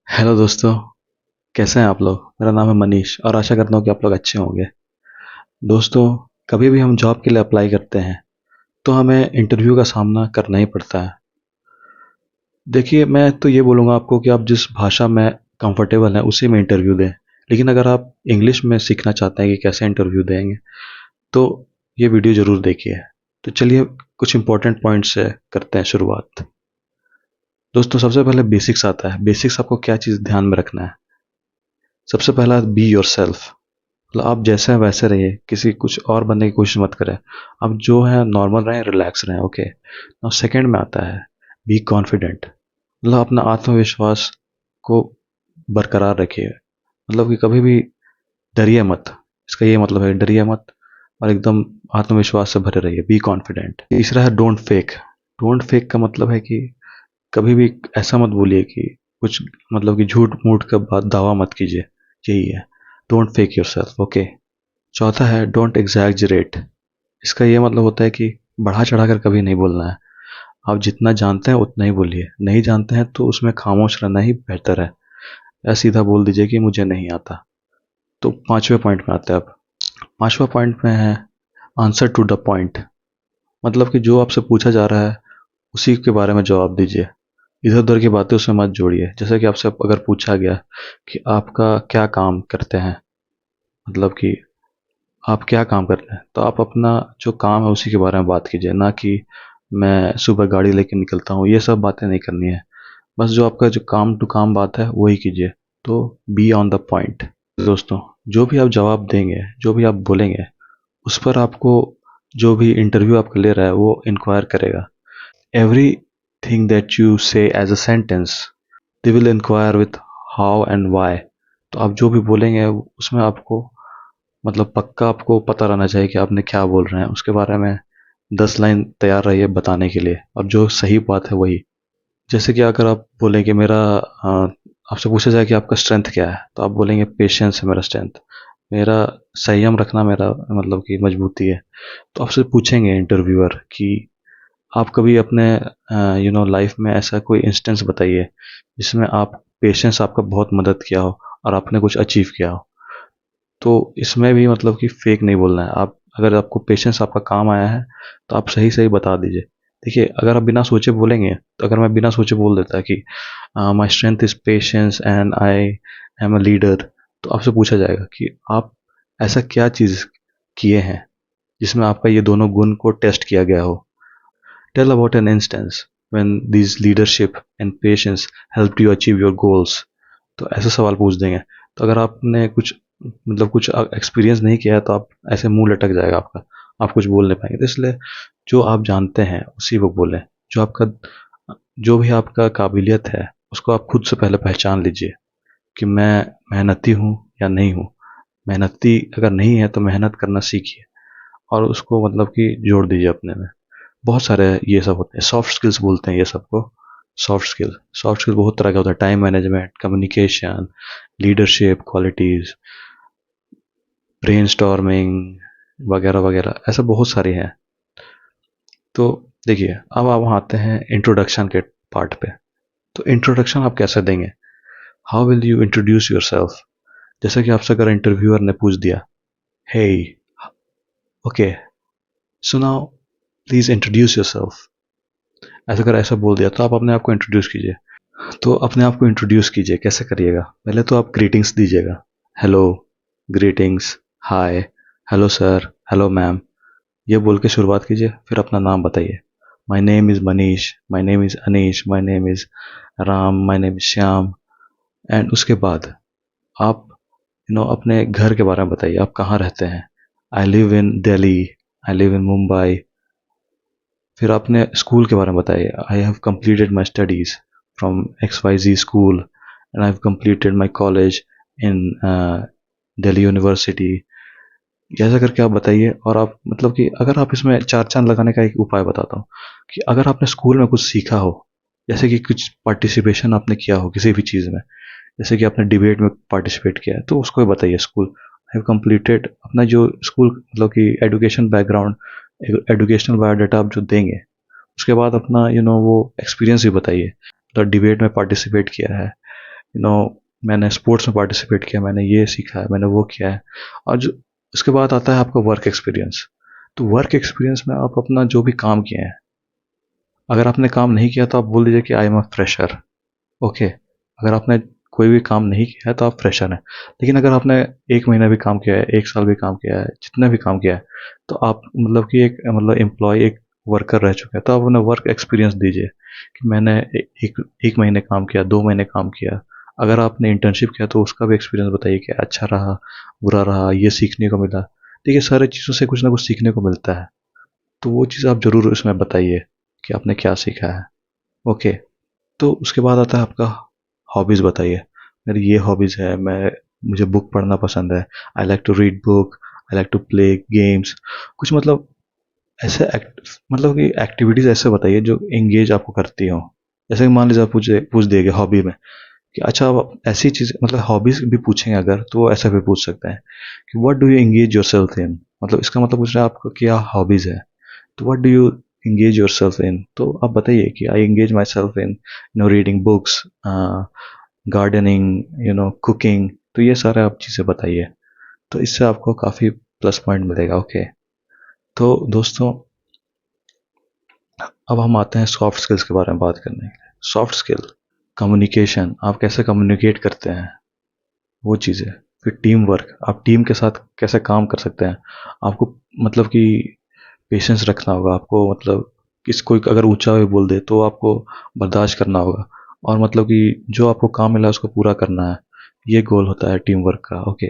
Hello दोस्तों। कैसे हैं आप लोग? मेरा नाम है मनीष और आशा करता हूँ कि आप लोग अच्छे होंगे। दोस्तों, कभी भी हम जॉब के लिए अप्लाई करते हैं तो हमें इंटरव्यू का सामना करना ही पड़ता है। देखिए, मैं तो ये बोलूँगा आपको कि आप जिस भाषा में कंफर्टेबल हैं उसी में इंटरव्यू दें। लेकिन अगर आप इंग्लिश में सीखना चाहते हैं कि कैसे इंटरव्यू देंगे तो ये वीडियो ज़रूर देखिए। तो चलिए कुछ इंपॉर्टेंट पॉइंट्स से करते हैं शुरुआत। दोस्तों, सबसे पहले बेसिक्स आता है। बेसिक्स आपको क्या चीज़ ध्यान में रखना है? सबसे पहला, बी योर सेल्फ। मतलब आप जैसे हैं वैसे रहिए, किसी कुछ और बनने की कोशिश मत करें। आप जो है नॉर्मल रहें, रिलैक्स रहें। ओके। नाउ सेकंड में आता है बी कॉन्फिडेंट। मतलब अपना आत्मविश्वास को बरकरार रखिए। मतलब कि कभी भी डरिए मत। इसका ये मतलब है डरिए मत और एकदम आत्मविश्वास से भरे रहिए। Be confident. तीसरा है डोंट फेक। डोंट फेक का मतलब है कि कभी भी ऐसा मत बोलिए कि कुछ, मतलब कि झूठ मूठ का बात दावा मत कीजिए। यही है, don't fake your self. Okay. चौथा है डोंट एग्जैजरेट। इसका ये मतलब होता है कि बढ़ा चढ़ाकर कभी नहीं बोलना है। आप जितना जानते हैं उतना ही बोलिए। नहीं जानते हैं तो उसमें खामोश रहना ही बेहतर है। या सीधा बोल दीजिए कि मुझे नहीं आता। तो पांचवें पॉइंट में आते हैं अब। पांचवा पॉइंट में है आंसर टू द पॉइंट। मतलब कि जो आपसे पूछा जा रहा है उसी के बारे में जवाब दीजिए। इधर उधर की बातें उसमें मत जोड़िए। जैसे कि आपसे अगर पूछा गया कि आपका क्या काम करते हैं, मतलब कि आप क्या काम करते हैं, तो आप अपना जो काम है उसी के बारे में बात कीजिए। ना कि मैं सुबह गाड़ी लेके निकलता हूँ, ये सब बातें नहीं करनी है। बस जो आपका जो काम टू काम बात है वही कीजिए। तो बी ऑन द पॉइंट। दोस्तों, जो भी आप जवाब देंगे, जो भी आप बोलेंगे, उस पर आपको जो भी इंटरव्यू आपका ले रहा है वो इंक्वायर करेगा। Everything that you say as a sentence they will inquire with how and why. तो आप जो भी बोलेंगे उसमें आपको, मतलब पक्का आपको पता रहना चाहिए कि आपने क्या बोल रहे हैं। उसके बारे में 10 लाइन तैयार रहिए बताने के लिए, और जो सही बात है वही। जैसे कि अगर आप बोलें कि आपसे पूछा जाए कि आपका स्ट्रेंथ क्या है, तो आप बोलेंगे पेशेंस है मेरा स्ट्रेंथ। मेरा संयम रखना मेरा मतलब कि मजबूती है। तो आपसे पूछेंगे इंटरव्यूअर कि आप कभी अपने लाइफ में ऐसा कोई इंस्टेंस बताइए जिसमें आप पेशेंस आपका बहुत मदद किया हो और आपने कुछ अचीव किया हो। तो इसमें भी मतलब कि फेक नहीं बोलना है। आप अगर आपको पेशेंस आपका काम आया है तो आप सही सही बता दीजिए। देखिए, अगर आप बिना सोचे बोलेंगे, तो अगर मैं बिना सोचे बोल देता कि my strength is patience and I am a leader, तो आपसे पूछा जाएगा कि आप ऐसा क्या चीज़ किए हैं जिसमें आपका ये दोनों गुण को टेस्ट किया गया हो। Tell about an instance when this leadership and patience help you achieve your goals. तो ऐसे सवाल पूछ देंगे। तो अगर आपने कुछ, मतलब कुछ एक्सपीरियंस नहीं किया है तो आप ऐसे मुंह लटक जाएगा आपका। आप कुछ बोल नहीं पाएंगे। तो इसलिए जो आप जानते हैं उसी को बोलें। जो आपका, जो भी आपका काबिलियत है उसको आप खुद से पहले पहचान लीजिए कि मैं मेहनती हूँ या नहीं हूँ। मेहनती अगर नहीं है तो मेहनत करना सीखिए और उसको मतलब कि जोड़ दीजिए अपने में। बहुत सारे ये सब होते हैं, सॉफ्ट स्किल्स बोलते हैं ये सबको। सॉफ्ट स्किल बहुत तरह का होता है। Time management, communication, leadership qualities, brainstorming वगैरह वगैरह, ऐसा बहुत सारे हैं। तो देखिए, अब आप आते हैं इंट्रोडक्शन के पार्ट पे। तो इंट्रोडक्शन आप कैसे देंगे? How will you introduce yourself? जैसे कि आपसे अगर इंटरव्यूअर ने पूछ दिया, hey, okay, so now please introduce yourself, ऐसा अगर ऐसा बोल दिया तो आप अपने आप को इंट्रोड्यूस कीजिए। तो अपने आप को इंट्रोड्यूस कीजिए। कैसे करिएगा? पहले तो आप ग्रीटिंग्स दीजिएगा। हेलो, ग्रीटिंग्स, हाय, हेलो सर, हेलो मैम, ये बोल के शुरुआत कीजिए। फिर अपना नाम बताइए। My name is Manish, my name is Anish, my name is Ram, my name is Shyam. And उसके बाद आप अपने घर के बारे में बताइए। आप कहाँ रहते हैं? I live in Delhi, I live in Mumbai. फिर आपने स्कूल के बारे में बताइए। I have completed my studies from XYZ school and I have completed my college in Delhi university. ऐसा करके आप बताइए। और आप मतलब कि अगर आप इसमें चार चांद लगाने का एक उपाय बताता हूँ कि अगर आपने स्कूल में कुछ सीखा हो, जैसे कि कुछ पार्टिसिपेशन आपने किया हो किसी भी चीज़ में, जैसे कि आपने डिबेट में पार्टिसिपेट किया है, तो उसको भी बताइए। स्कूल हैव कंप्लीटेड अपना जो स्कूल, मतलब कि एजुकेशन बैकग्राउंड, एजुकेशनल बायोडाटा आप जो देंगे, उसके बाद अपना वो एक्सपीरियंस भी बताइए। तो डिबेट में पार्टिसिपेट किया है, मैंने स्पोर्ट्स में पार्टिसिपेट किया, मैंने ये सीखा है, मैंने वो किया है। और जो उसके बाद आता है आपका वर्क एक्सपीरियंस। तो वर्क एक्सपीरियंस में आप अपना जो भी काम किए हैं, अगर आपने काम नहीं किया तो आप बोल दीजिए कि I am a fresher. Okay, अगर आपने कोई भी काम नहीं किया है तो आप फ्रेशर हैं। लेकिन अगर आपने 1 महीना भी काम किया है, 1 साल भी काम किया है, जितना भी काम किया है, तो आप मतलब कि एक मतलब एम्प्लॉय, एक वर्कर रह चुके हैं, तो आप उन्हें वर्क एक्सपीरियंस दीजिए कि मैंने एक महीने काम किया, 2 महीने काम किया। अगर आपने इंटर्नशिप किया तो उसका भी एक्सपीरियंस बताइए कि अच्छा रहा, बुरा रहा, ये सीखने को मिला। देखिए, सारी चीज़ों से कुछ ना कुछ सीखने को मिलता है, तो वो चीज़ आप ज़रूर इसमें बताइए कि आपने क्या सीखा है। ओके, तो उसके बाद आता है आपका हॉबीज़ बताइए। मेरी ये हॉबीज़ है, मुझे बुक पढ़ना पसंद है, I like to read book, I like to play games. कुछ मतलब ऐसे मतलब कि एक्टिविटीज़ ऐसे बताइए जो एंगेज आपको करती हो। जैसे कि मान लीजिए आप पूछ दिए हॉबी में कि अच्छा, अब ऐसी चीज़ मतलब हॉबीज़ भी पूछेंगे अगर, तो वो ऐसा भी पूछ सकते हैं कि what do you engage yourself in. मतलब इसका मतलब पूछ रहे हैं आपको क्या हॉबीज़ है, तो what do you engage yourself in, तो आप बताइए कि आई engage my self in reading books, gardening, cooking. तो ये सारे आप चीज़ें बताइए, तो इससे आपको काफ़ी प्लस पॉइंट मिलेगा। ओके, तो दोस्तों, अब हम आते हैं सॉफ्ट स्किल्स के बारे में बात करने के लिए। सॉफ्ट स्किल, कम्युनिकेशन, आप कैसे कम्युनिकेट करते हैं, वो चीज़ें। फिर टीम वर्क, आप टीम के साथ कैसे काम कर सकते हैं। आपको मतलब कि पेशेंस रखना होगा आपको, मतलब किस कोई अगर ऊंचा भी बोल दे तो आपको बर्दाश्त करना होगा, और मतलब कि जो आपको काम मिला है उसको पूरा करना है। ये गोल होता है टीम वर्क का। ओके,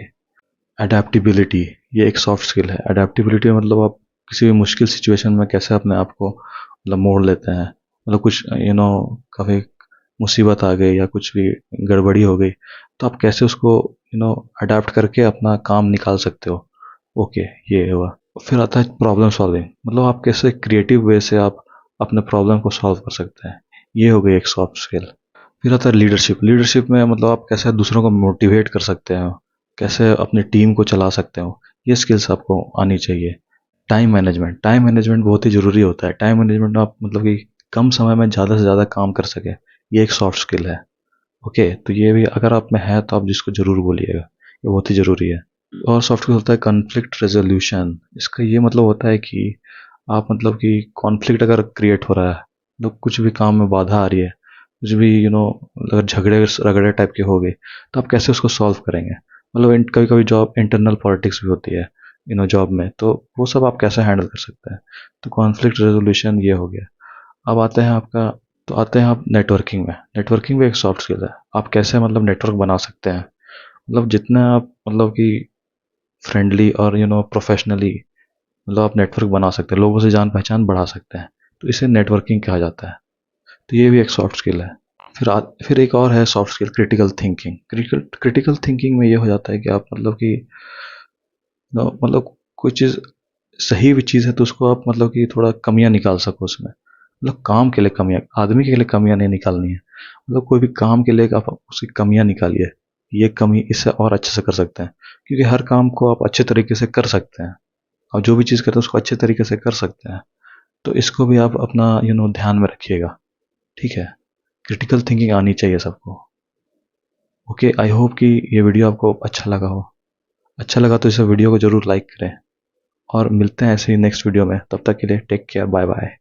अडेप्टिबिलिटी, ये एक सॉफ्ट स्किल है। अडेप्टिबिलिटी मतलब आप किसी भी मुश्किल सिचुएशन में कैसे अपने आप को मतलब मोड़ लेते हैं। मतलब कुछ काफ़ी मुसीबत आ गई या कुछ भी गड़बड़ी हो गई, तो आप कैसे उसको अडेप्ट करके अपना काम निकाल सकते हो। ओके, ये हुआ। फिर आता है प्रॉब्लम सॉल्विंग, मतलब आप कैसे क्रिएटिव वे से आप अपने प्रॉब्लम को सॉल्व कर सकते हैं। ये हो गई एक सॉफ्ट स्किल। फिर आता है लीडरशिप। लीडरशिप में मतलब आप कैसे दूसरों को मोटिवेट कर सकते हो, कैसे अपनी टीम को चला सकते हो, ये स्किल्स आपको आनी चाहिए। टाइम मैनेजमेंट, टाइम मैनेजमेंट बहुत ही ज़रूरी होता है। टाइम मैनेजमेंट में आप मतलब कि कम समय में ज़्यादा से ज़्यादा काम कर सके, ये एक सॉफ्ट स्किल है। ओके, तो ये भी अगर आप में है तो आप जिसको ज़रूर बोलिएगा, ये बहुत ही ज़रूरी है। और सॉफ्ट स्किल होता है कॉन्फ्लिक्ट रेजोल्यूशन। इसका ये मतलब होता है कि आप मतलब कि कॉन्फ्लिक्ट अगर क्रिएट हो रहा है, तो कुछ भी काम में बाधा आ रही है, कुछ भी अगर झगड़े रगड़े टाइप के हो गए, तो आप कैसे उसको सॉल्व करेंगे। मतलब कभी कभी जॉब इंटरनल पॉलिटिक्स भी होती है जॉब में, तो वो सब आप कैसे हैंडल कर सकते हैं। तो कॉन्फ्लिक्ट रेजोल्यूशन ये हो गया। अब आते हैं आपका तो आते हैं आप नेटवर्किंग में। नेटवर्किंग भी एक सॉफ्ट स्किल है। आप कैसे मतलब नेटवर्क बना सकते हैं, मतलब जितना आप मतलब कि फ्रेंडली और प्रोफेशनली मतलब आप नेटवर्क बना सकते हैं, लोगों से जान पहचान बढ़ा सकते हैं, तो इसे नेटवर्किंग कहा जाता है। तो ये भी एक सॉफ्ट स्किल है। फिर एक और है soft skill, critical thinking. Critical thinking में ये हो जाता है कि आप मतलब कि मतलब कोई चीज़ सही भी चीज़ है तो उसको आप मतलब कि थोड़ा कमियां निकाल सको उसमें। मतलब काम के लिए कमियां, आदमी के लिए कमियां नहीं निकालनी है। मतलब कोई भी काम के लिए आप उसकी कमियां निकालिए, ये कमी इससे और अच्छे से कर सकते हैं, क्योंकि हर काम को आप अच्छे तरीके से कर सकते हैं, और जो भी चीज़ करते हैं उसको अच्छे तरीके से कर सकते हैं। तो इसको भी आप अपना ध्यान में रखिएगा। ठीक है, क्रिटिकल थिंकिंग आनी चाहिए सबको। ओके, आई होप कि ये वीडियो आपको अच्छा लगा हो। अच्छा लगा तो इस वीडियो को जरूर लाइक करें, और मिलते हैं ऐसे ही नेक्स्ट वीडियो में। तब तक के लिए टेक केयर, बाय बाय।